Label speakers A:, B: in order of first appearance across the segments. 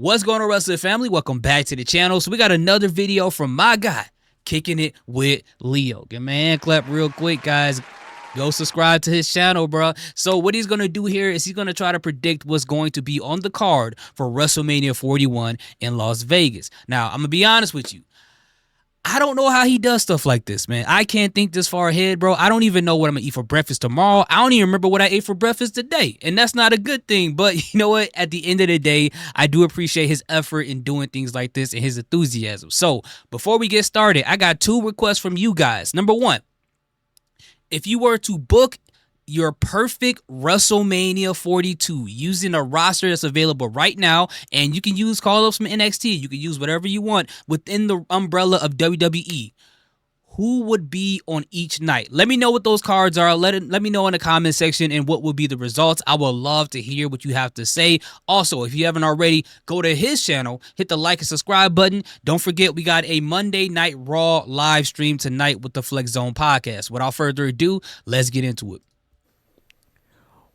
A: What's going on, wrestling family? Welcome back to the channel. So we got another video from my guy, Kicking It with Leo. Give my hand clap real quick, guys. Go subscribe to his channel, bro. So what he's going to do here is he's going to try to predict what's going to be on the card for WrestleMania 41 in Las Vegas. Now, I'm going to be honest with you. I don't know how he does stuff like this, man. I can't think this far ahead, bro. I don't even know what I'm going to eat for breakfast tomorrow. I don't even remember what I ate for breakfast today. And that's not a good thing. But you know what? At the end of the day, I do appreciate his effort in doing things like this and his enthusiasm. So before we get started, I got two requests from you guys. Number one, if you were to book your perfect WrestleMania 42 using a roster that's available right now, and you can use call-ups from NXT, you can use whatever you want within the umbrella of WWE, who would be on each night? Let me know what those cards are. Let me know in the comment section and what would be the results. I would love to hear what you have to say. Also, if you haven't already, go to his channel, hit the like and subscribe button. Don't forget, we got a Monday Night Raw live stream tonight with the Flex Zone podcast. Without further ado, let's get into it.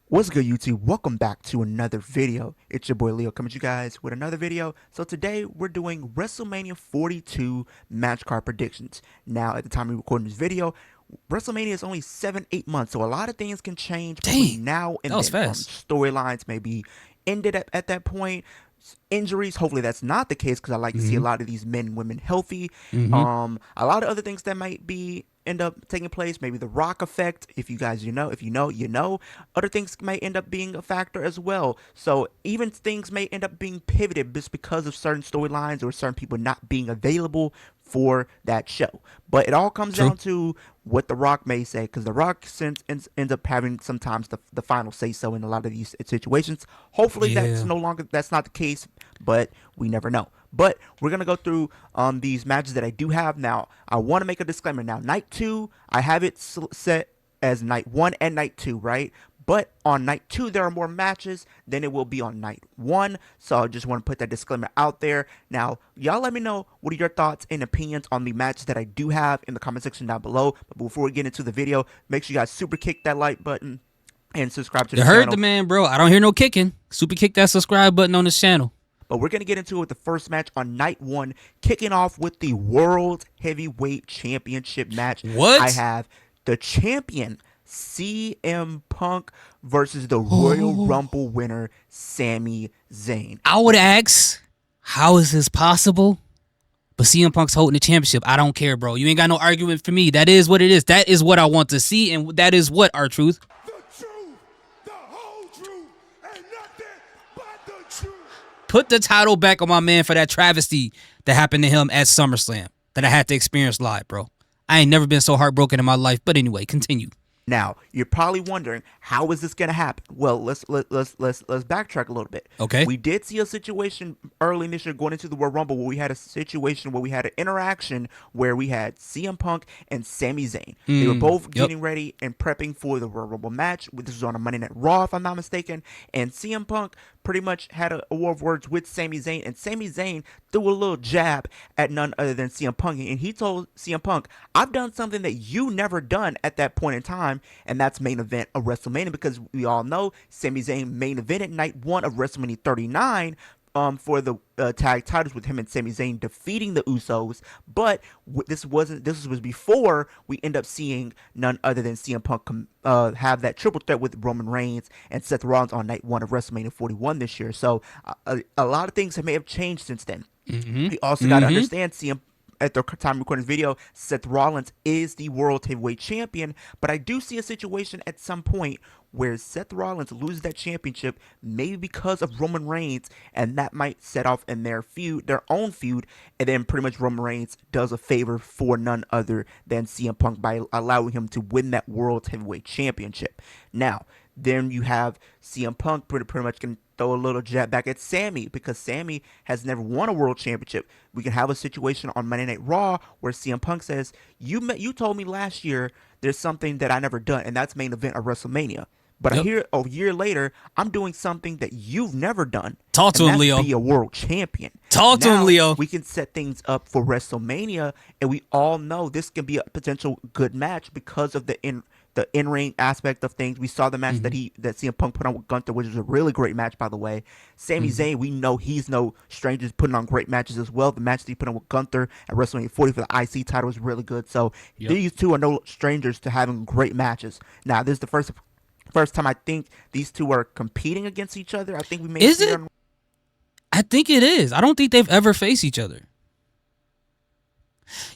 B: What's good, YouTube? Welcome back to another video. It's your boy Leo coming to you guys with another video. So today we're doing WrestleMania 42 match card predictions. Now, at the time of recording this video, WrestleMania is only 7-8 months, so a lot of things can change between now and then. Storylines may be ended at that point. Injuries, hopefully that's not the case, because I like to see a lot of these men and women healthy. A lot of other things that might be end up taking place, maybe the Rock effect. If you guys, if you know, other things may end up being a factor as well. So even things may end up being pivoted just because of certain storylines or certain people not being available for that show. But it all comes down to what the Rock may say, because the Rock ends up having sometimes the final say so in a lot of these situations. Hopefully that's not the case, but we never know. But we're going to go through these matches that I do have. Now, I want to make a disclaimer. Now, night 2, I have it set as night 1 and night 2, right? But on night 2, there are more matches than it will be on night 1. So I just want to put that disclaimer out there. Now, y'all let me know what are your thoughts and opinions on the matches that I do have in the comment section down below. But before we get into the video, make sure you guys super kick that like button and subscribe to the channel.
A: You heard the man, bro. I don't hear no kicking. Super kick that subscribe button on this channel.
B: But we're going to get into it with the first match on night 1, kicking off with the World Heavyweight Championship match. I have the champion, CM Punk, versus the Royal Rumble winner, Sami Zayn.
A: I would ask, how is this possible? But CM Punk's holding the championship. I don't care, bro. You ain't got no argument for me. That is what it is. That is what I want to see, and that is what our truth. Put the title back on my man for that travesty that happened to him at SummerSlam that I had to experience live, bro. I ain't never been so heartbroken in my life. But anyway, continue.
B: Now, you're probably wondering, how is this going to happen? Well, let's backtrack a little bit.
A: Okay.
B: We did see a situation early in this year going into the Royal Rumble where we had a situation where we had an interaction where we had CM Punk and Sami Zayn. They were both getting ready and prepping for the Royal Rumble match. This was on a Monday Night Raw, if I'm not mistaken. And CM Punk pretty much had a war of words with Sami Zayn, and Sami Zayn threw a little jab at none other than CM Punk, and he told CM Punk, I've done something that you never done at that point in time, and that's main event of WrestleMania, because we all know Sami Zayn main evented night 1 of WrestleMania 39 for the tag titles, with him and Sami Zayn defeating the Usos. But this was before we end up seeing none other than CM Punk have that triple threat with Roman Reigns and Seth Rollins on night 1 of WrestleMania 41 this year. So a lot of things may have changed since then. We also got to understand, CM, at the time of recording this video, Seth Rollins is the World Heavyweight Champion, but I do see a situation at some point where Seth Rollins loses that championship, maybe because of Roman Reigns, and that might set off in their own feud, and then pretty much Roman Reigns does a favor for none other than CM Punk by allowing him to win that World Heavyweight Championship. Now, then you have CM Punk pretty much can throw a little jab back at Sami, because Sami has never won a world championship. We can have a situation on Monday Night Raw where CM Punk says, you told me last year there's something that I never done, and that's main event of WrestleMania. But I hear a year later, I'm doing something that you've never done.
A: Talk to him, Leo.
B: Be a world champion.
A: Talk to him, Leo.
B: We can set things up for WrestleMania, and we all know this can be a potential good match because of the the in-ring aspect of things. We saw the match that CM Punk put on with Gunther, which was a really great match, by the way. Sami Zayn, we know he's no stranger to putting on great matches as well. The match that he put on with Gunther at WrestleMania 40 for the IC title was really good. So
A: Yep.
B: these two are no strangers to having great matches. Now, this is the first time I think these two are competing against each other. I think we may
A: Is
B: see
A: it? I think it is. I don't think they've ever faced each other.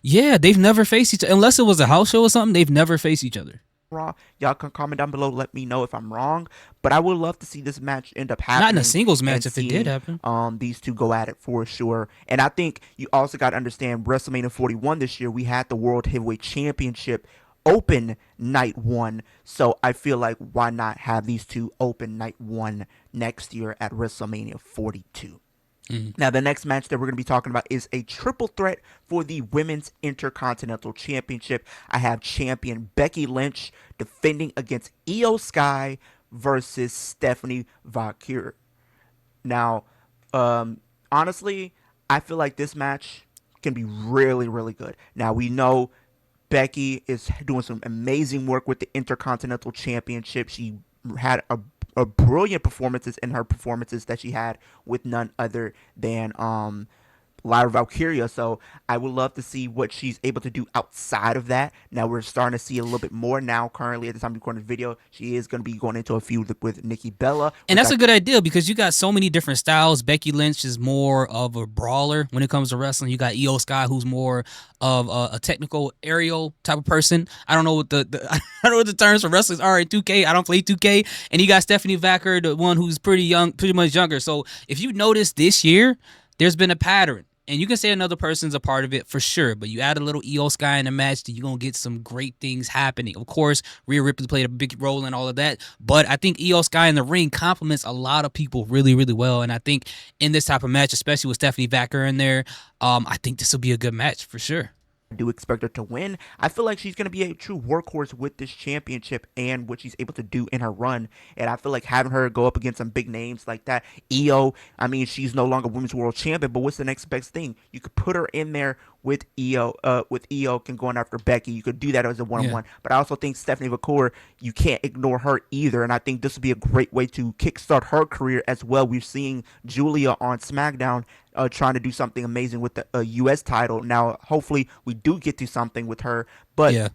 A: Yeah, they've never faced each other. Unless it was a house show or something, they've never faced each other.
B: Raw. Y'all can comment down below, let me know if I'm wrong. But I would love to see this match end up happening.
A: Not in a singles match
B: and
A: if it did happen.
B: These two go at it for sure. And I think you also got to understand WrestleMania 41 this year, we had the World Heavyweight Championship open night one. So I feel like why not have these two open night one next year at WrestleMania 42. Now, the next match that we're going to be talking about is a triple threat for the Women's Intercontinental Championship. I have champion Becky Lynch defending against Io Sky versus Stephanie Valkyrie. Now, honestly, I feel like this match can be really, really good. Now, we know Becky is doing some amazing work with the Intercontinental Championship. She had a brilliant performances in her performances that she had with none other than Lyra Valkyria. So I would love to see what she's able to do outside of that. Now we're starting to see a little bit more now. Currently, at the time of recording this video, she is going to be going into a feud with Nikki Bella.
A: And that's a good idea because you got so many different styles. Becky Lynch is more of a brawler when it comes to wrestling. You got Io Sky, who's more of a technical aerial type of person. I don't know what I don't know what the terms for wrestlers are in 2K. I don't play 2K. And you got Stephanie Valkyrie, the one who's pretty much younger. So if you notice this year, there's been a pattern. And you can say another person's a part of it for sure, but you add a little Io Sky in the match, you're going to get some great things happening. Of course, Rhea Ripley played a big role in all of that, but I think Io Sky in the ring complements a lot of people really, really well. And I think in this type of match, especially with Stephanie Valkyrie in there, I think this will be a good match for sure.
B: I do expect her to win. I feel like she's going to be a true workhorse with this championship and what she's able to do in her run. And I feel like having her go up against some big names like that, Io, I mean, she's no longer Women's World Champion, but what's the next best thing? You could put her in there with Io and going after Becky. You could do that as a one-on-one. Yeah. But I also think Stephanie Valkyrie, you can't ignore her either. And I think this would be a great way to kickstart her career as well. We're seeing Julia on SmackDown trying to do something amazing with the U.S. title. Now, hopefully, we do get to something with her. But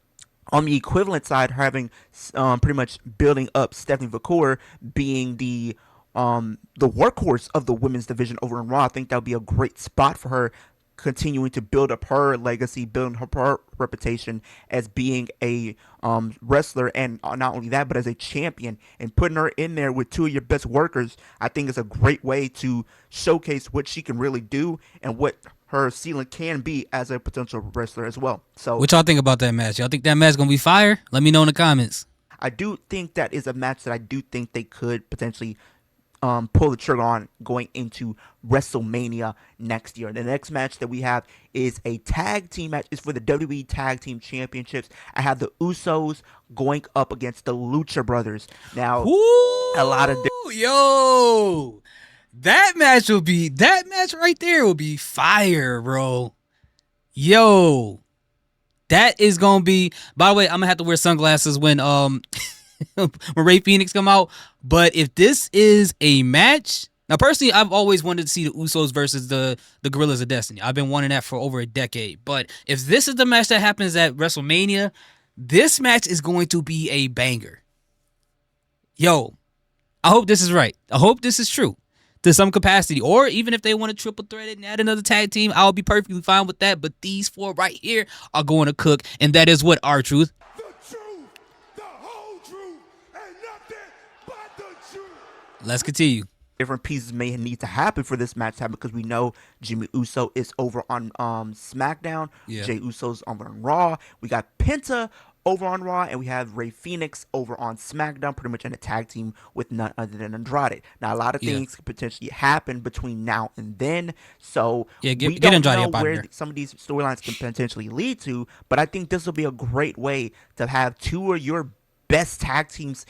B: on the equivalent side, having pretty much building up Stephanie Valkyrie being the workhorse of the women's division over in Raw, I think that would be a great spot for her, continuing to build up her legacy, building her reputation as being a wrestler, and not only that, but as a champion, and putting her in there with two of your best workers, I think is a great way to showcase what she can really do and what her ceiling can be as a potential wrestler as well. So,
A: what y'all think about that match? Y'all think that match gonna be fire? Let me know in the comments.
B: I do think that is a match that I do think they could potentially pull the trigger on going into WrestleMania next year. The next match that we have is a tag team match. It's for the WWE Tag Team Championships. I have the Usos going up against the Lucha Brothers. Now, a lot of
A: that match right there will be fire, bro. Yo, that is gonna be. By the way, I'm gonna have to wear sunglasses when when Rey Fenix come out. But if this is a match, now personally, I've always wanted to see the Usos versus the Guerrillas of Destiny. I've been wanting that for over a decade. But if this is the match that happens at WrestleMania, this match is going to be a banger. Yo, I hope this is right. I hope this is true to some capacity. Or even if they want to triple threat it and add another tag team, I'll be perfectly fine with that. But these four right here are going to cook. And that is what R-Truth. Let's continue.
B: Different pieces may need to happen for this match to happen because we know Jimmy Uso is over on SmackDown.
A: Yeah.
B: Jey Uso's over on Raw. We got Penta over on Raw, and we have Rey Fenix over on SmackDown, pretty much in a tag team with none other than Andrade. Now, a lot of things could potentially happen between now and then, so we don't know where some of these storylines can potentially lead to, but I think this will be a great way to have two of your best tag teams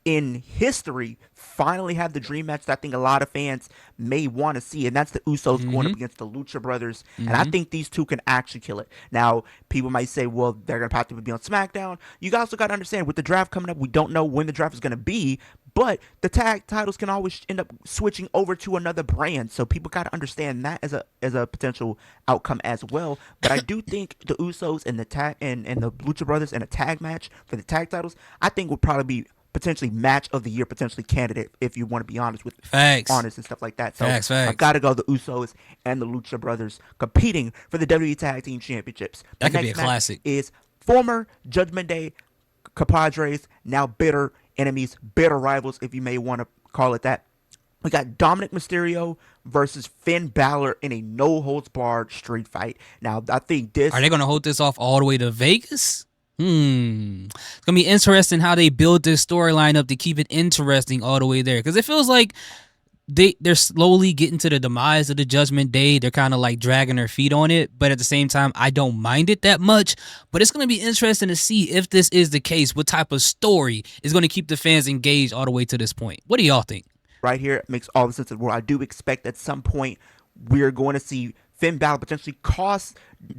B: in history finally have the dream match that I think a lot of fans may want to see, and that's the Usos going up against the Lucha Brothers. And I think these two can actually kill it. Now, people might say, well, they're going to have to be on SmackDown. You also got to understand, with the draft coming up, we don't know when the draft is going to be, but the tag titles can always end up switching over to another brand. So people got to understand that as a potential outcome as well. But I do think the Usos and the the Lucha Brothers in a tag match for the tag titles, I think would probably be potentially match of the year, potentially candidate, if you want to be honest with honest and stuff like that. So
A: Facts.
B: I gotta go the Usos and the Lucha Brothers competing for the WWE Tag Team Championships.
A: That could be a classic.
B: Is former Judgment Day compadres, now bitter enemies, bitter rivals, if you may want to call it that. We got Dominic Mysterio versus Finn Balor in a no-holds-barred street fight. Now, I think this...
A: Are they going to hold this off all the way to Vegas? It's going to be interesting how they build this storyline up to keep it interesting all the way there. Because it feels like they're slowly getting to the demise of the Judgment Day. They're kind of like dragging their feet on it. But at the same time, I don't mind it that much. But it's going to be interesting to see if this is the case. What type of story is going to keep the fans engaged all the way to this point? What do y'all think?
B: Right here, it makes all the sense in the world. I do expect at some point we're going to see Finn Balor potentially cost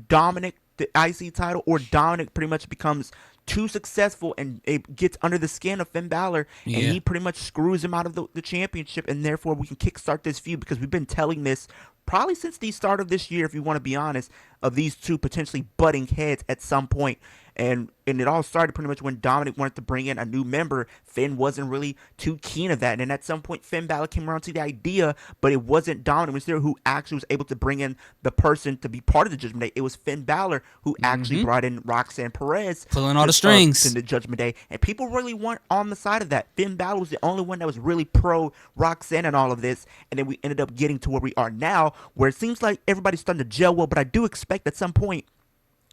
B: Dominic the IC title, or Dominic pretty much becomes too successful and it gets under the skin of Finn Balor, and he pretty much screws him out of the championship, and therefore we can kickstart this feud, because we've been telling this probably since the start of this year, if you want to be honest, of these two potentially butting heads at some point. And it all started pretty much when Dominic wanted to bring in a new member. Finn wasn't really too keen of that. And then at some point, Finn Balor came around to the idea, but it wasn't Dominic Mysterio who actually was able to bring in the person to be part of the Judgment Day. It was Finn Balor who actually brought in Roxanne Perez.
A: Pulling all the strings.
B: In the Judgment Day. And people really weren't on the side of that. Finn Balor was the only one that was really pro Roxanne and all of this. And then we ended up getting to where we are now, where it seems like everybody's starting to gel well. But I do expect at some point,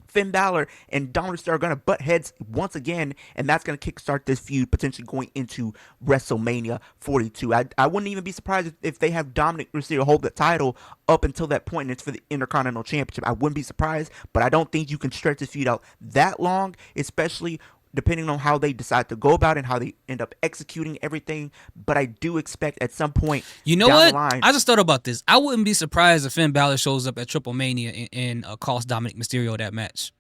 B: Finn Balor and Dominic are going to butt heads once again, and that's going to kickstart this feud, potentially going into WrestleMania 42. I wouldn't even be surprised if they have Dominic Mysterio hold the title up until that point, and it's for the Intercontinental Championship. I wouldn't be surprised, but I don't think you can stretch this feud out that long, especially depending on how they decide to go about it and how they end up executing everything. But I do expect at some point,
A: you know
B: down
A: what?
B: the line,
A: I just thought about this. I wouldn't be surprised if Finn Balor shows up at Triple Mania and costs Dominic Mysterio that match.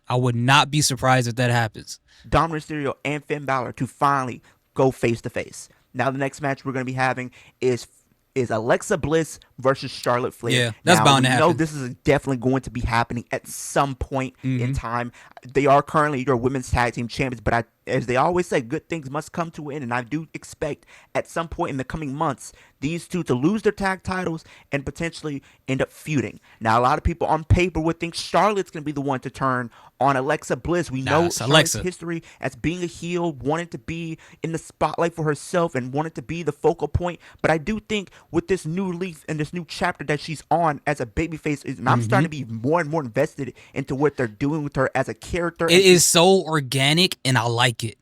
A: I would not be surprised if that happens.
B: Dominic Mysterio and Finn Balor to finally go face to face. Now the next match we're going to be having is Alexa Bliss versus Charlotte Flair.
A: Yeah, that's bound to happen.
B: No, this is definitely going to be happening at some point in time. They are currently your women's tag team champions, but as they always say, good things must come to an end, and I do expect at some point in the coming months these two to lose their tag titles and potentially end up feuding. Now, a lot of people on paper would think Charlotte's going to be the one to turn on Alexa Bliss. We know Charlotte's history as being a heel, wanting to be in the spotlight for herself and wanted to be the focal point. But I do think with this new leaf and this new chapter that she's on as a babyface, and I'm starting to be more and more invested into what they're doing with her as a character.
A: It is so organic, and I like it.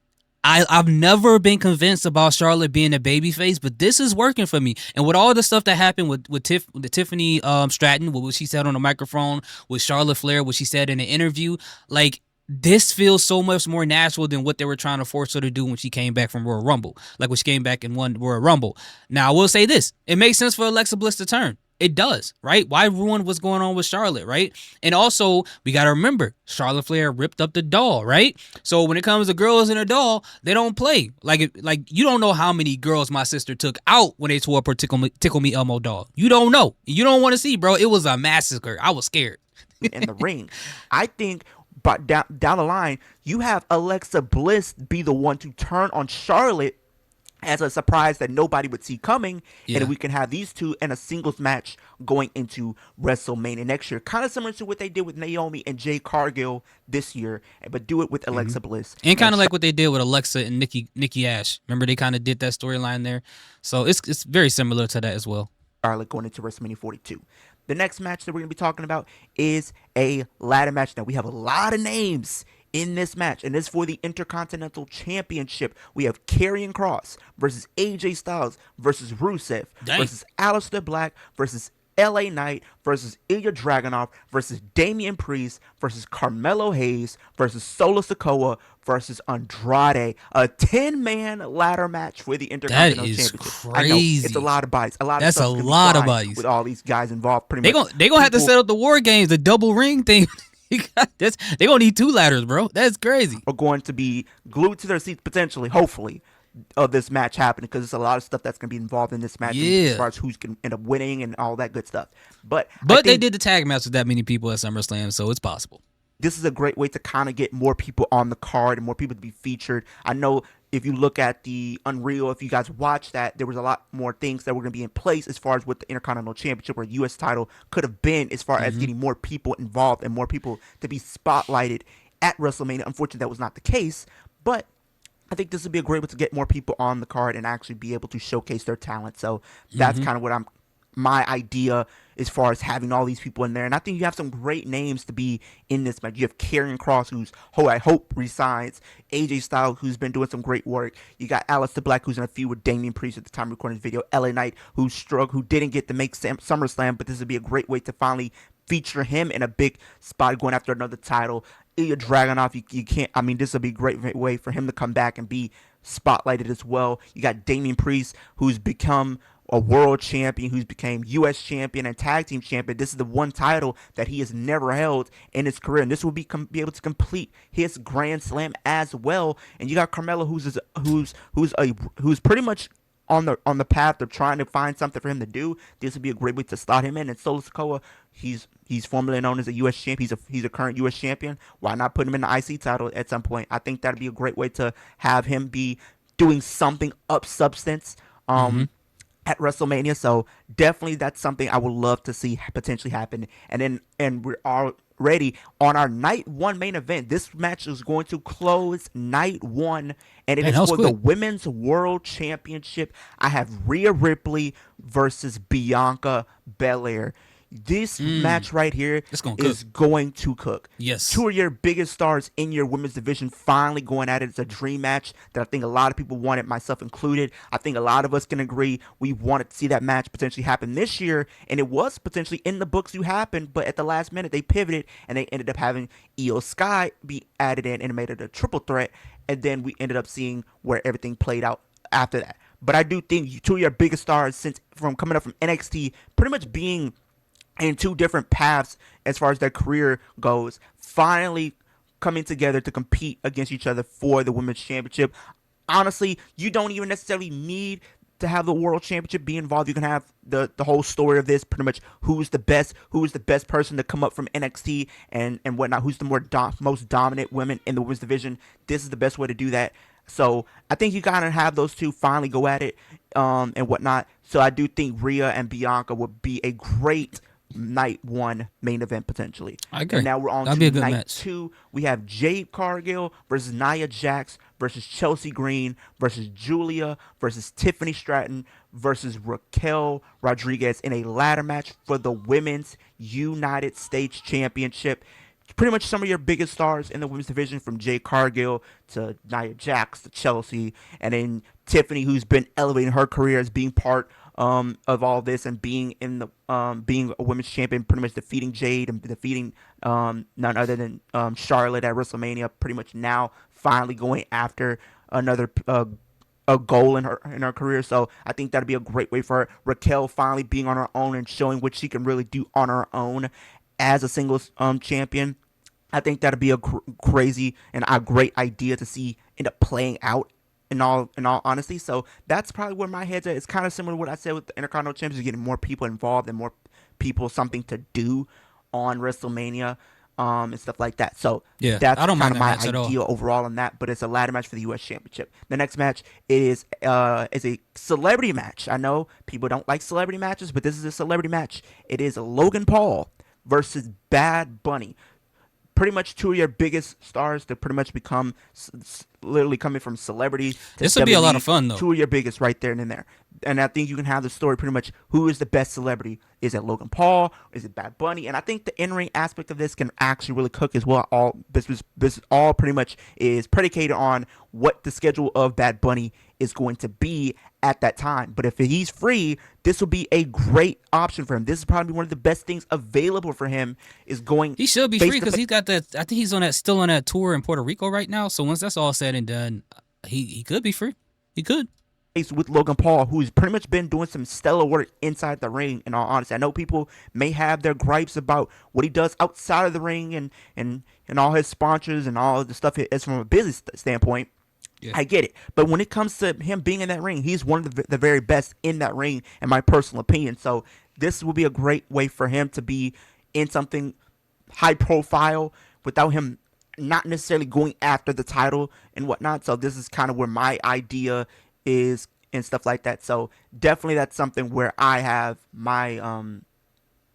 A: I've never been convinced about Charlotte being a babyface, but this is working for me. And with all the stuff that happened with Tiffany Stratton, with what she said on the microphone, with Charlotte Flair, what she said in the interview, like, this feels so much more natural than what they were trying to force her to do when she came back from Royal Rumble. Like when she came back and won Royal Rumble. Now, I will say this. It makes sense for Alexa Bliss to turn. It does, right? Why ruin what's going on with Charlotte, right? And also, we got to remember, Charlotte Flair ripped up the doll, right? So when it comes to girls in a doll, they don't play. Like you don't know how many girls my sister took out when they tore up her Tickle Me Elmo doll. You don't know. You don't want to see, bro. It was a massacre. I was scared.
B: In the ring. I think, but down the line, you have Alexa Bliss be the one to turn on Charlotte as a surprise that nobody would see coming, and we can have these two in a singles match going into WrestleMania next year. Kind of similar to what they did with Naomi and Jade Cargill this year, but do it with Alexa Bliss.
A: And kind of like what they did with Alexa and Nikki Ash. Remember, they kind of did that storyline there. So it's very similar to that as well.
B: Charlotte going into WrestleMania 42. The next match that we're going to be talking about is a ladder match. Now, we have a lot of names in this match, and this is for the Intercontinental Championship. We have Karrion Kross versus AJ Styles versus Rusev versus Aleister Black versus LA Knight versus Ilya Dragunov versus Damian Priest versus Carmelo Hayes versus Solo Sikoa versus Andrade. A 10-man ladder match for the
A: That
B: Intercontinental
A: is
B: Championship. I know it's a
A: crazy.
B: lot of bodies. A lot of
A: That's a
B: stuff's gonna be
A: lot of
B: flying
A: bodies.
B: with all these guys involved. Pretty
A: They
B: much,
A: gon' they gonna have to set up the war games, the double ring thing. They gonna need 2 ladders, bro. That's crazy.
B: are going to be glued to their seats potentially, hopefully, of this match happening, because there's a lot of stuff that's going to be involved in this match as
A: Yeah.
B: far as who's going to end up winning and all that good stuff. But I
A: But they
B: think
A: did the tag match with that many people at SummerSlam, so it's possible.
B: this is a great way to kind of get more people on the card and more people to be featured. I know if you look at the Unreal, if you guys watch that, there was a lot more things that were going to be in place as far as what the Intercontinental Championship or U.S. title could have been, as far as getting more people involved and more people to be spotlighted at WrestleMania. Unfortunately, that was not the case, but I think this would be a great way to get more people on the card and actually be able to showcase their talent. So that's kind of what my idea as far as having all these people in there. And I think you have some great names to be in this match. You have Karrion Kross, who I hope resigns. AJ Styles, who's been doing some great work. You got Aleister Black, who's in a feud with Damian Priest at the time of recording this video. LA Knight, who didn't get to make SummerSlam, but this would be a great way to finally feature him in a big spot going after another title. Ilya Dragunov, you can't. I mean, this would be a great way for him to come back and be spotlighted as well. You got Damian Priest, who's become a world champion, who's became U.S. champion and tag team champion. This is the one title that he has never held in his career, and this will be able to complete his Grand Slam as well. And you got Carmelo, who's pretty much on the path of trying to find something for him to do. This would be a great way to slot him in. And Solo Sikoa, he's formerly known as a U.S. champion. He's a current U.S. champion. Why not put him in the IC title at some point? I think that'd be a great way to have him be doing something of substance at WrestleMania. So definitely that's something I would love to see potentially happen. And we're already on our night 1 main event. This match is going to close night 1, and it is for the Women's World Championship. I have Rhea Ripley versus Bianca Belair. This match right here is going to cook.
A: Yes.
B: 2 of your biggest stars in your women's division finally going at it. It's a dream match that I think a lot of people wanted, myself included. I think a lot of us can agree we wanted to see that match potentially happen this year, and it was potentially in the books to happen, but at the last minute they pivoted and they ended up having Io Sky be added in and made it a triple threat, and then we ended up seeing where everything played out after that. But I do think 2 of your biggest stars from coming up from NXT, pretty much being in 2 different paths as far as their career goes, finally coming together to compete against each other for the Women's Championship. Honestly, you don't even necessarily need to have the World Championship be involved. You can have the whole story of this, pretty much who is the best person to come up from NXT and whatnot, who's the most dominant women in the women's division. This is the best way to do that. So I think you gotta have those 2 finally go at it and whatnot. So I do think Rhea and Bianca would be a great night 1 main event potentially.
A: I agree.
B: And now we're on to night 2. We have Jade Cargill versus Nia Jax versus Chelsea Green versus Julia versus Tiffany Stratton versus Raquel Rodriguez in a ladder match for the Women's United States Championship. Pretty much some of your biggest stars in the women's division, from Jade Cargill to Nia Jax to Chelsea, and then Tiffany, who's been elevating her career as being part of all this and being in the being a women's champion, pretty much defeating Jade and defeating none other than Charlotte at WrestleMania. Pretty much now finally going after another a goal in her career. So I think that'd be a great way for her. Raquel finally being on her own and showing what she can really do on her own as a singles champion. I think that'd be a crazy and a great idea to see end up playing out in all honesty. So that's probably where my head's at. It's kind of similar to what I said with the Intercontinental Champions, getting more people involved and more people something to do on WrestleMania and stuff like that. So
A: yeah,
B: that's
A: I don't
B: kind of my
A: idea
B: overall on that. But it's a ladder match for the U.S. Championship. The next match is a celebrity match. I know people don't like celebrity matches, but this is a celebrity match. It is Logan Paul versus Bad Bunny. Pretty much 2 of your biggest stars to pretty much become literally coming from celebrity to
A: this would be a lot of fun, though.
B: 2 of your biggest right there and in there. And I think you can have the story pretty much who is the best celebrity. Is it Logan Paul? Is it Bad Bunny? And I think the in-ring aspect of this can actually really cook as well. This all pretty much is predicated on what the schedule of Bad Bunny is going to be at that time. But if he's free, this will be a great option for him. This is probably one of the best things available for him is going.
A: He should be free because he's got that. I think he's still on that tour in Puerto Rico right now. So once that's all said and done, he could be free. He could.
B: With Logan Paul, who's pretty much been doing some stellar work inside the ring. In all honesty, I know people may have their gripes about what he does outside of the ring and all his sponsors and all of the stuff is from a business standpoint. Yeah. I get it, but when it comes to him being in that ring, he's one of the very best in that ring, in my personal opinion. So this will be a great way for him to be in something high profile without him not necessarily going after the title and whatnot. So this is kind of where my idea is and stuff like that. So definitely that's something where I have my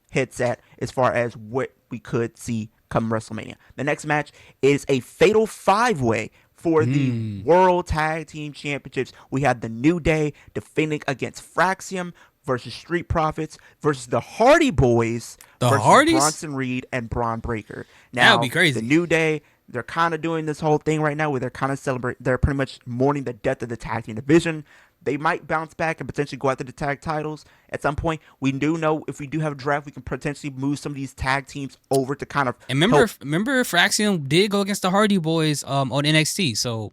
B: headset as far as what we could see come WrestleMania. The next match is a fatal 5-way for the World Tag Team Championships. We have the New Day defending against Fraxium versus Street Profits versus the Hardy Boys versus Bronson Reed and Braun Breaker. Now,
A: that would be crazy.
B: The New Day, they're kind of doing this whole thing right now where they're kind of they're pretty much mourning the death of the tag team division. They might bounce back and potentially go after the tag titles at some point. We do know if we do have a draft, we can potentially move some of these tag teams over to kind of.
A: And remember, Fraxium did go against the Hardy Boys on NXT, so.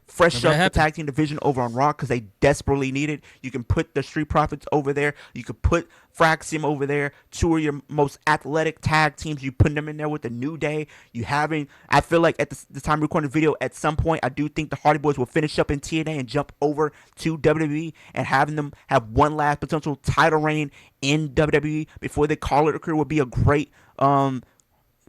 B: Fresh up the tag team division over on Raw because they desperately need it. You can put the Street Profits over there. You could put Fraxium over there. Two of your most athletic tag teams. You put them in there with the New Day. I feel like at the time of recording the video, at some point, I do think the Hardy Boys will finish up in TNA and jump over to WWE and having them have one last potential title reign in WWE before they call it a career would be a great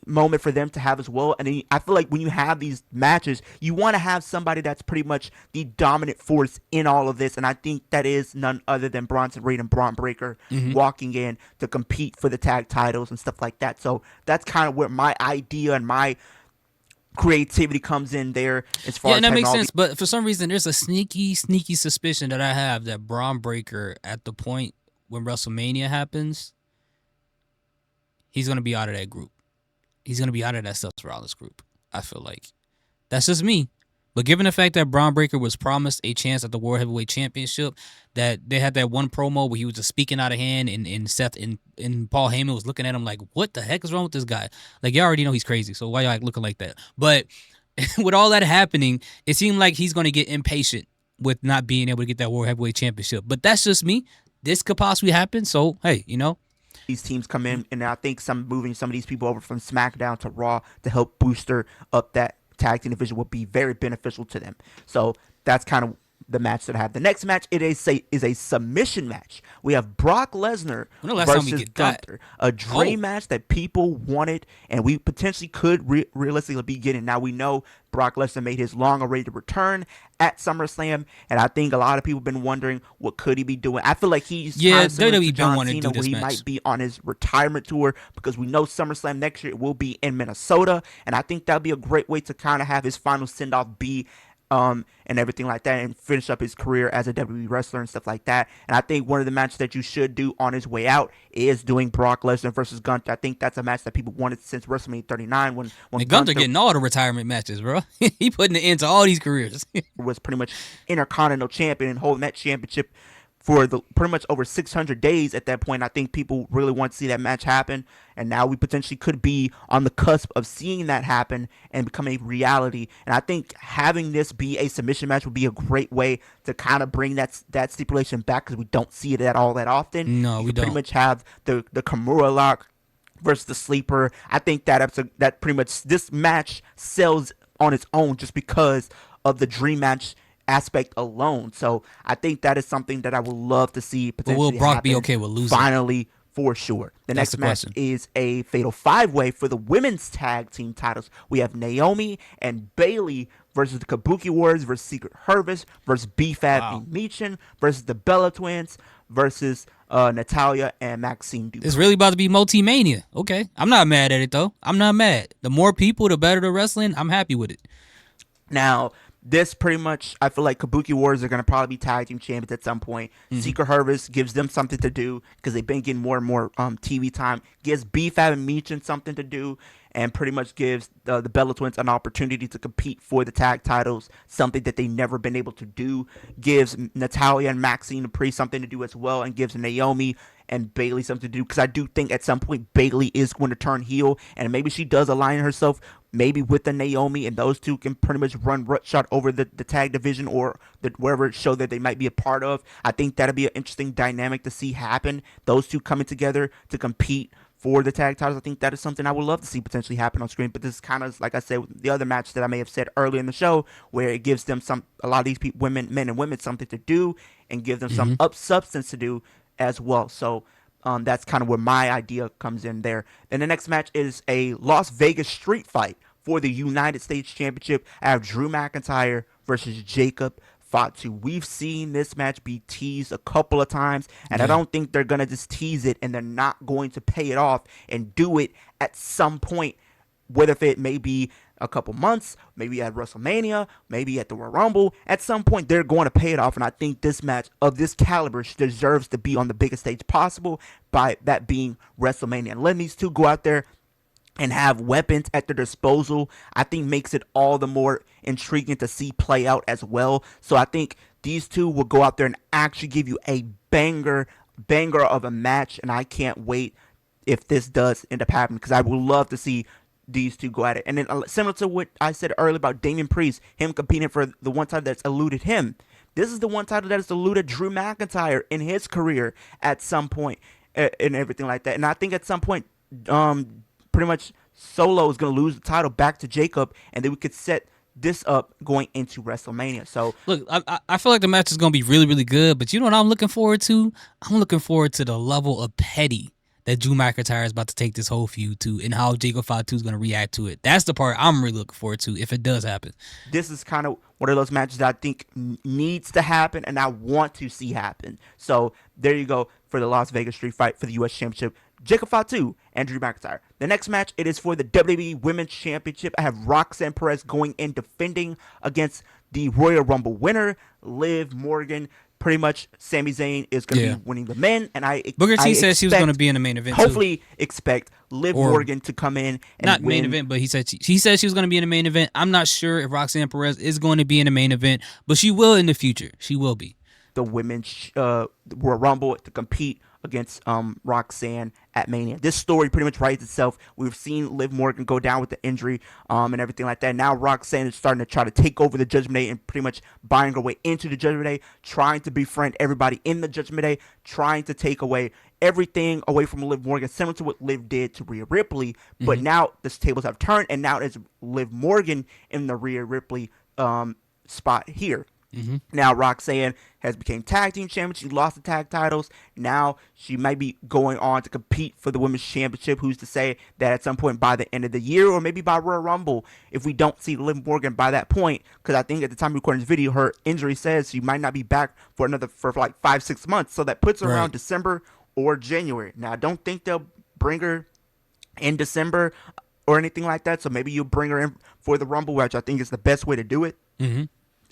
B: moment for them to have as well. And I feel like when you have these matches, you want to have somebody that's pretty much the dominant force in all of this, and I think that is none other than Bronson Reed and Braun Breaker walking in to compete for the tag titles and stuff like that. So that's kind of where my idea and my creativity comes in there as far as
A: that makes sense. But for some reason, there's a sneaky suspicion that I have that Braun Breaker, at the point when WrestleMania happens, he's going to be out of that group. He's going to be out of that Seth Rollins group, I feel like. That's just me. But given the fact that Braun Breaker was promised a chance at the World Heavyweight Championship, that they had that one promo where he was just speaking out of hand and Seth and Paul Heyman was looking at him like, what the heck is wrong with this guy? Like, y'all already know he's crazy, so why y'all looking like that? But with all that happening, it seemed like he's going to get impatient with not being able to get that World Heavyweight Championship. But that's just me. This could possibly happen, so, hey,
B: these teams come in, and I think moving some of these people over from SmackDown to Raw to help booster up that tag team division would be very beneficial to them. So that's kind of the match that I have. The next match is a submission match. We have Brock Lesnar versus Gunther, a dream match that people wanted, and we potentially could realistically be getting. Now we know Brock Lesnar made his long-awaited return at SummerSlam, and I think a lot of people have been wondering what could he be doing. I feel like he's
A: WWE been wanting to do this
B: he
A: match.
B: Might be on his retirement tour because we know SummerSlam next year will be in Minnesota, and I think that'd be a great way to kind of have his final send-off be and everything like that, and finish up his career as a WWE wrestler and stuff like that. And I think one of the matches that you should do on his way out is doing Brock Lesnar versus Gunther. I think that's a match that people wanted since WrestleMania 39 when
A: Gunther getting all the retirement matches, bro. He putting the end to all these careers.
B: Was pretty much Intercontinental Champion and holding that championship for the pretty much over 600 days at that point. I think people really want to see that match happen, and now we potentially could be on the cusp of seeing that happen and become a reality. And I think having this be a submission match would be a great way to kind of bring that stipulation back, because we don't see it at all that often.
A: No, we don't.
B: Pretty much have the Kimura lock versus the sleeper. I think that pretty much this match sells on its own just because of the dream match aspect alone. So I think that is something that I would love to see potentially.
A: But will Brock be okay with losing?
B: Finally, for sure. The next match is a fatal 5-way for the women's tag team titles. We have Naomi and Bayley versus the Kabuki Warriors versus Secret Harvest versus B-Fab and Michin versus the Bella Twins versus Natalia and Maxine Dupri.
A: It's really about to be multi-mania. Okay. I'm not mad at it, though. I'm not mad. The more people, the better the wrestling. I'm happy with it.
B: Now, this pretty much, I feel like Kabuki Warriors are going to probably be tag team champions at some point. Secret Harvest gives them something to do because they've been getting more and more TV time. Gives B-Fab and Michin something to do, and pretty much gives the Bella Twins an opportunity to compete for the tag titles, something that they've never been able to do. Gives Natalia and Maxine Dupree something to do as well, and gives Naomi and Bailey something to do, because I do think at some point Bailey is going to turn heel, and maybe she does align herself maybe with the Naomi, and those two can pretty much run shot over the tag division or wherever show that they might be a part of. I think that'd be an interesting dynamic to see happen. Those two coming together to compete for the tag titles. I think that is something I would love to see potentially happen on screen. But this is kind of, like I said, the other match that I may have said earlier in the show, where it gives them a lot of these people, men and women, something to do, and give them some substance to do as well. So that's kind of where my idea comes in there. Then the next match is a Las Vegas street fight for the United States Championship. I have Drew McIntyre versus Jacob Fatu. We've seen this match be teased a couple of times, and I don't think they're going to just tease it and they're not going to pay it off and do it at some point, whether if it may be a couple months, maybe at WrestleMania, maybe at the Royal Rumble. At some point, they're going to pay it off, and I think this match of this caliber deserves to be on the biggest stage possible, by that being WrestleMania. And letting these two go out there and have weapons at their disposal, I think makes it all the more intriguing to see play out as well. So I think these two will go out there and actually give you a banger of a match, and I can't wait if this does end up happening, because I would love to see these two go at it. And then similar to what I said earlier about Damian Priest, him competing for the one title that's eluded him, this is the one title that has eluded Drew McIntyre in his career at some point, and everything like that. And I think at some point, pretty much Solo is going to lose the title back to Jacob, and then we could set this up going into WrestleMania. So
A: look, I feel like the match is going to be really, really good, but you know what I'm looking forward to? I'm looking forward to the level of petty that Drew McIntyre is about to take this whole feud to, and how Jacob Fatu is going to react to it. That's the part I'm really looking forward to if it does happen.
B: This is kind of one of those matches that I think needs to happen, and I want to see happen. So there you go for the Las Vegas street fight for the U.S. Championship. Jacob Fatu and Drew McIntyre. The next match, it is for the WWE Women's Championship. I have Roxanne Perez going in defending against the Royal Rumble winner, Liv Morgan. Pretty much Sami Zayn is going to be winning the men, and
A: Booker T said she was going to be in the main event.
B: Hopefully, expect Liv Morgan to come in and
A: not
B: win.
A: Main event, but he said she was going to be in the main event. I'm not sure if Roxanne Perez is going to be in the main event, but she will in the future. She will be
B: the women's Royal Rumble to compete against Roxanne at Mania. This story pretty much writes itself. We've seen Liv Morgan go down with the injury and everything like that. Now Roxanne is starting to try to take over the Judgment Day and pretty much buying her way into the Judgment Day, trying to befriend everybody in the Judgment Day, trying to take away everything away from Liv Morgan, similar to what Liv did to Rhea Ripley. But now the tables have turned, and now it's Liv Morgan in the Rhea Ripley spot here. Now Roxanne has become tag team champion. She lost the tag titles. Now she might be going on to compete for the women's championship. Who's to say that at some point by the end of the year, or maybe by Royal Rumble, if we don't see Liv Morgan by that point, because I think at the time of recording this video, her injury says she might not be back for like 5-6 months. So that puts her around December or January. Now I don't think they'll bring her in December or anything like that. So maybe you'll bring her in for the Rumble, which I think is the best way to do it.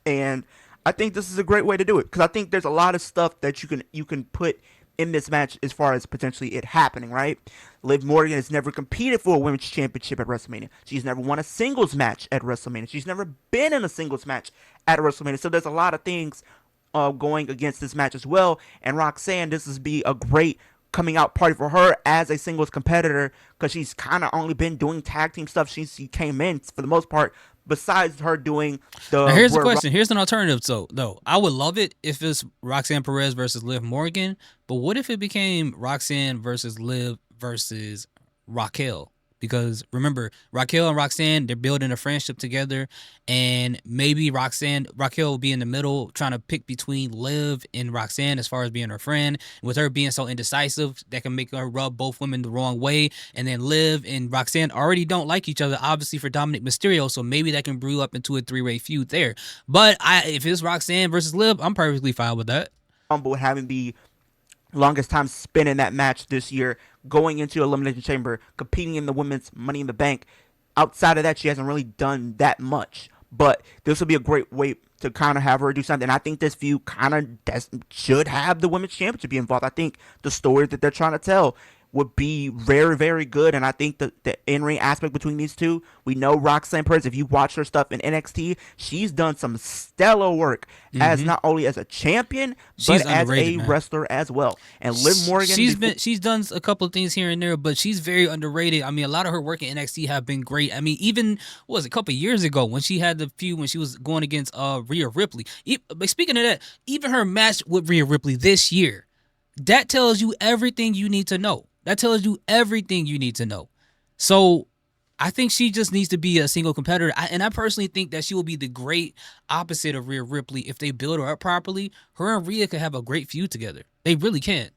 B: And I think this is a great way to do it, because I think there's a lot of stuff that you can put in this match as far as potentially it happening, right? Liv Morgan has never competed for a women's championship at WrestleMania. She's never won a singles match at WrestleMania. She's never been in a singles match at WrestleMania. So there's a lot of things going against this match as well. And Roxanne, this is be a great coming out party for her as a singles competitor, because she's kind of only been doing tag team stuff. She came in for the most part, besides her doing the.
A: Now here's the question. Here's an alternative. So, though, I would love it if it's Roxanne Perez versus Liv Morgan, but what if it became Roxanne versus Liv versus Raquel? Because remember, Raquel and Roxanne, they're building a friendship together, and maybe Raquel will be in the middle trying to pick between Liv and Roxanne as far as being her friend. With her being so indecisive, that can make her rub both women the wrong way. And then Liv and Roxanne already don't like each other, obviously, for Dominic Mysterio, so maybe that can brew up into a 3-way feud there. But if it's Roxanne versus Liv, I'm perfectly fine with that.
B: Rumble having the longest time spinning that match this year, going into Elimination Chamber, competing in the women's Money in the Bank. Outside of that, she hasn't really done that much. But this will be a great way to kind of have her do something. I think this feud kind of should have the women's championship be involved. I think the story that they're trying to tell would be very, very good. And I think the in-ring aspect between these two, we know Roxanne Perez, if you watch her stuff in NXT, she's done some stellar work as not only as a champion,
A: She's
B: but as
A: underrated,
B: a
A: man.
B: wrestler as well. And Liv Morgan,
A: She's done a couple of things here and there, but she's very underrated. I mean, a lot of her work in NXT have been great. I mean, even what was it, a couple of years ago when she had the feud when she was going against Rhea Ripley. But speaking of that, even her match with Rhea Ripley this year, that tells you everything you need to know. That tells you everything you need to know. So I think she just needs to be a single competitor. And I personally think that she will be the great opposite of Rhea Ripley if they build her up properly. Her and Rhea could have a great feud together. They really can.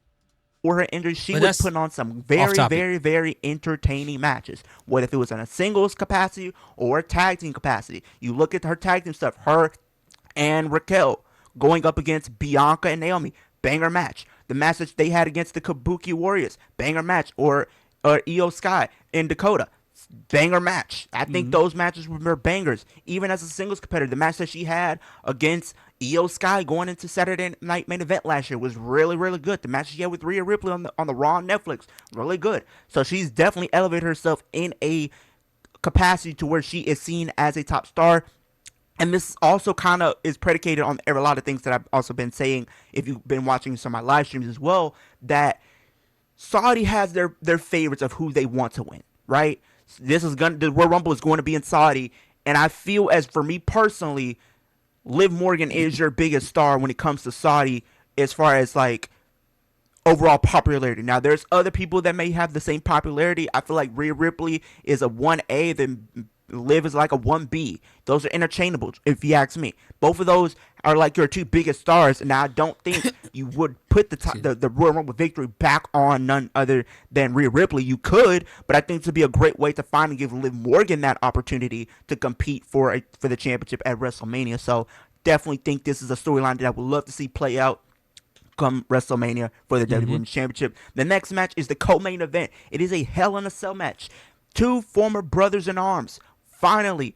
B: or her injury, she was putting on some very, very, very entertaining matches. What if it was in a singles capacity or a tag team capacity? You look at her tag team stuff, her and Raquel going up against Bianca and Naomi, banger match. The match that they had against the Kabuki Warriors, banger match. Or Io Sky in Dakota, banger match. I think those matches were bangers. Even as a singles competitor, the match that she had against Io Sky going into Saturday Night Main Event last year was really, really good. The match she had with Rhea Ripley on the Raw on Netflix, really good. So she's definitely elevated herself in a capacity to where she is seen as a top star. And this also kind of is predicated on a lot of things that I've also been saying, if you've been watching some of my live streams as well, that Saudi has their favorites of who they want to win, right? The Royal Rumble is going to be in Saudi, and I feel, as for me personally, Liv Morgan is your biggest star when it comes to Saudi as far as like overall popularity. Now, there's other people that may have the same popularity. I feel like Rhea Ripley is a 1A, then Liv is like a 1B. Those are interchangeable, if you ask me. Both of those are like your two biggest stars, and I don't think you would put the Royal Rumble victory back on none other than Rhea Ripley. You could, but I think this would be a great way to finally give Liv Morgan that opportunity to compete for the championship at WrestleMania. So definitely think this is a storyline that I would love to see play out come WrestleMania for the WWE Women's Championship. The next match is the co-main event. It is a Hell in a Cell match. Two former brothers in arms finally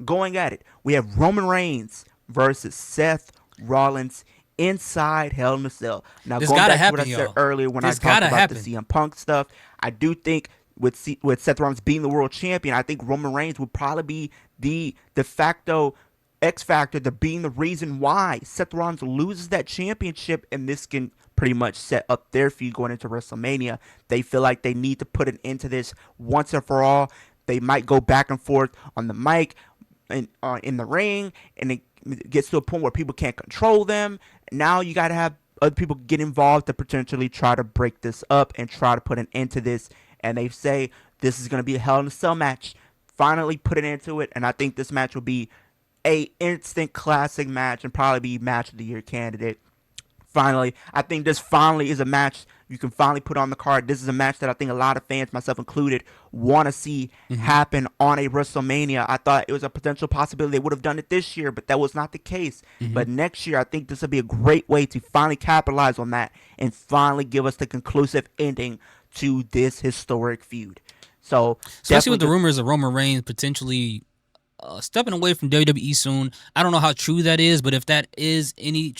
B: going at it. We have Roman Reigns versus Seth Rollins inside Hell in a Cell. Now,
A: this
B: going back
A: happen,
B: to what I said earlier when I talked about the CM Punk stuff, I do think with Seth Rollins being the world champion, I think Roman Reigns would probably be the de facto X factor, to being the reason why Seth Rollins loses that championship, and this can pretty much set up their feud going into WrestleMania. They feel like they need to put an end to this once and for all. They might go back and forth on the mic and in the ring, and it gets to a point where people can't control them. Now you got to have other people get involved to potentially try to break this up and try to put an end to this. And they say this is going to be a Hell in a Cell match. Finally put an end to it, and I think this match will be a instant classic match and probably be match of the year candidate. Finally, I think this finally is a match you can finally put on the card. This is a match that I think a lot of fans, myself included, want to see happen on a WrestleMania. I thought it was a potential possibility they would have done it this year, but that was not the case. But next year, I think this will be a great way to finally capitalize on that and finally give us the conclusive ending to this historic feud. So,
A: especially with the rumors of Roman Reigns potentially stepping away from WWE soon. I don't know how true that is, but if there is any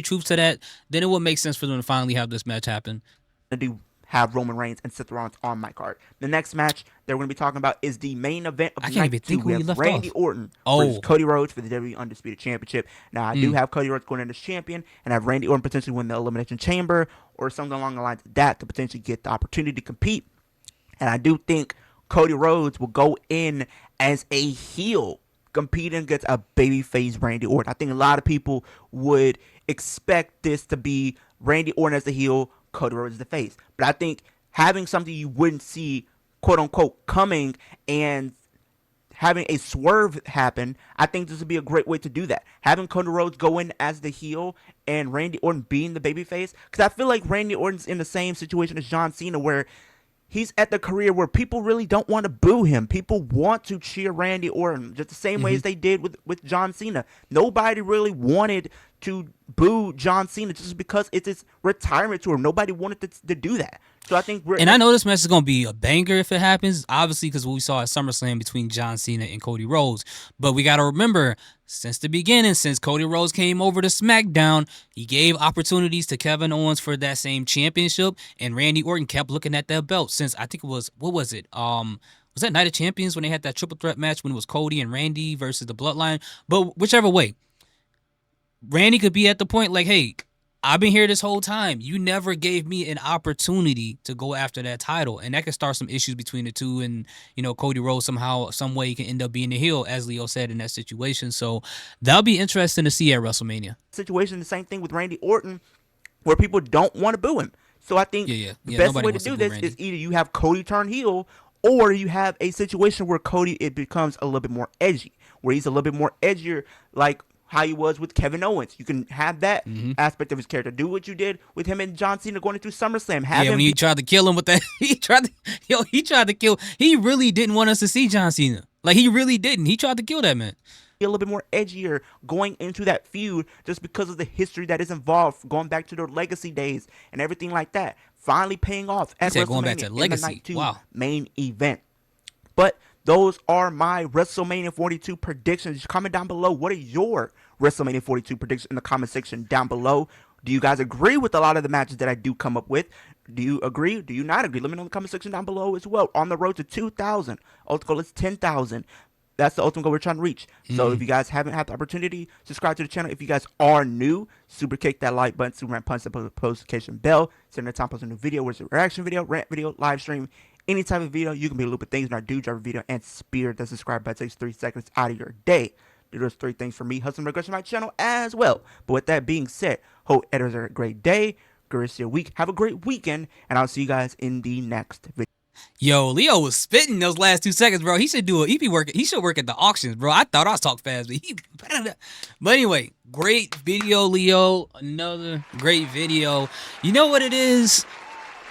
A: truth to that, then it would make sense for them to finally have this match happen.
B: I do have Roman Reigns and Seth Rollins on my card. The next match that we're going to be talking about is the main event of night 2. We have Randy Orton versus Cody Rhodes for the WWE Undisputed Championship. Now, I do have Cody Rhodes going in as champion, and I have Randy Orton potentially win the Elimination Chamber or something along the lines of that to potentially get the opportunity to compete. And I do think Cody Rhodes will go in as a heel competing against a babyface Randy Orton. I think a lot of people would expect this to be Randy Orton as the heel, Cody Rhodes as the face. But I think having something you wouldn't see, quote unquote, coming and having a swerve happen, I think this would be a great way to do that. Having Cody Rhodes go in as the heel and Randy Orton being the babyface. Because I feel like Randy Orton's in the same situation as John Cena, where he's at the career where people really don't want to boo him. People want to cheer Randy Orton just the same way as they did with John Cena. Nobody really wanted to boo John Cena just because it's his retirement tour. Nobody wanted to do that. So I think
A: and I know this match is going to be a banger if it happens, obviously, because what we saw at SummerSlam between John Cena and Cody Rhodes. But we got to remember, since the beginning, since Cody Rhodes came over to SmackDown, he gave opportunities to Kevin Owens for that same championship, and Randy Orton kept looking at that belt since, I think it was, what was it? Was that Night of Champions when they had that triple threat match when it was Cody and Randy versus the Bloodline? But whichever way, Randy could be at the point like, hey, I've been here this whole time. You never gave me an opportunity to go after that title. And that could start some issues between the two. And, Cody Rhodes somehow, some way can end up being the heel, as Leo said, in that situation. So that'll be interesting to see at WrestleMania.
B: Situation, the same thing with Randy Orton, where people don't want to boo him. So I think the best way to do this is either you have Cody turn heel, or you have a situation where Cody, it becomes a little bit more edgy, where he's a little bit more edgier, like how he was with Kevin Owens. You can have that aspect of his character. Do what you did with him and John Cena going into SummerSlam.
A: When he tried to kill him with that, he tried to kill. He really didn't want us to see John Cena. Like, he really didn't. He tried to kill that man.
B: A little bit more edgier going into that feud just because of the history that is involved, going back to their legacy days and everything like that. Finally paying off at WrestleMania
A: going back to legacy.
B: In the Night 2 main event. But those are my WrestleMania 42 predictions. Comment down below. What are your WrestleMania 42 predictions in the comment section down below? Do you guys agree with a lot of the matches that I do come up with? Do you agree? Do you not agree? Let me know in the comment section down below as well. On the road to 2,000. Ultimate goal is 10,000. That's the ultimate goal we're trying to reach. So if you guys haven't had the opportunity, subscribe to the channel. If you guys are new, super kick that like button, super punch the notification bell. Send the time post a new video, where's a reaction video, rant video, live stream, any type of video. You can be a loop of things in our Do Driver video, and spirit the subscribe button. Takes 3 seconds out of your day. Do those 3 things for me. Hustle and regression my channel as well. But with that being said, hope editors are a great day, great rest of your week. Have a great weekend, and I'll see you guys in the next video.
A: Yo, Leo was spitting those last 2 seconds, bro. He should do it. He should work at the auctions, bro. I thought I was talking fast, but anyway, great video, Leo. Another great video. You know what it is?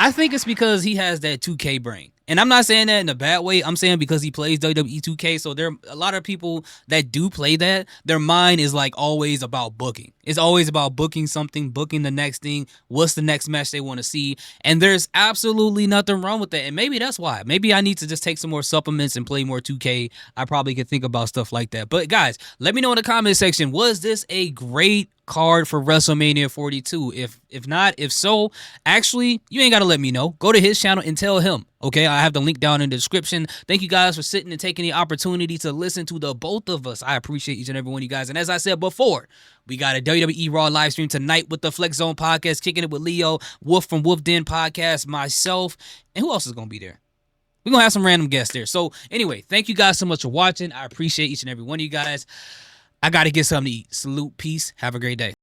A: I think it's because he has that 2K brain. And I'm not saying that in a bad way. I'm saying because he plays WWE 2K. So there are a lot of people that do play that. Their mind is like always about booking. It's always about booking something, booking the next thing. What's the next match they want to see? And there's absolutely nothing wrong with that. And maybe that's why. Maybe I need to just take some more supplements and play more 2K. I probably could think about stuff like that. But guys, let me know in the comment section. Was this a great card for WrestleMania 42? If not, if so, actually, you ain't got to let me know. Go to his channel and tell him. Okay, I have the link down in the description. Thank you guys for sitting and taking the opportunity to listen to the both of us. I appreciate each and every one of you guys. And as I said before, we got a WWE Raw live stream tonight with the Flex Zone podcast, kicking it with Leo, Wolf from Wolf Den podcast, myself, and who else is going to be there? We're going to have some random guests there. So anyway, thank you guys so much for watching. I appreciate each and every one of you guys. I got to get something to eat. Salute, peace, have a great day.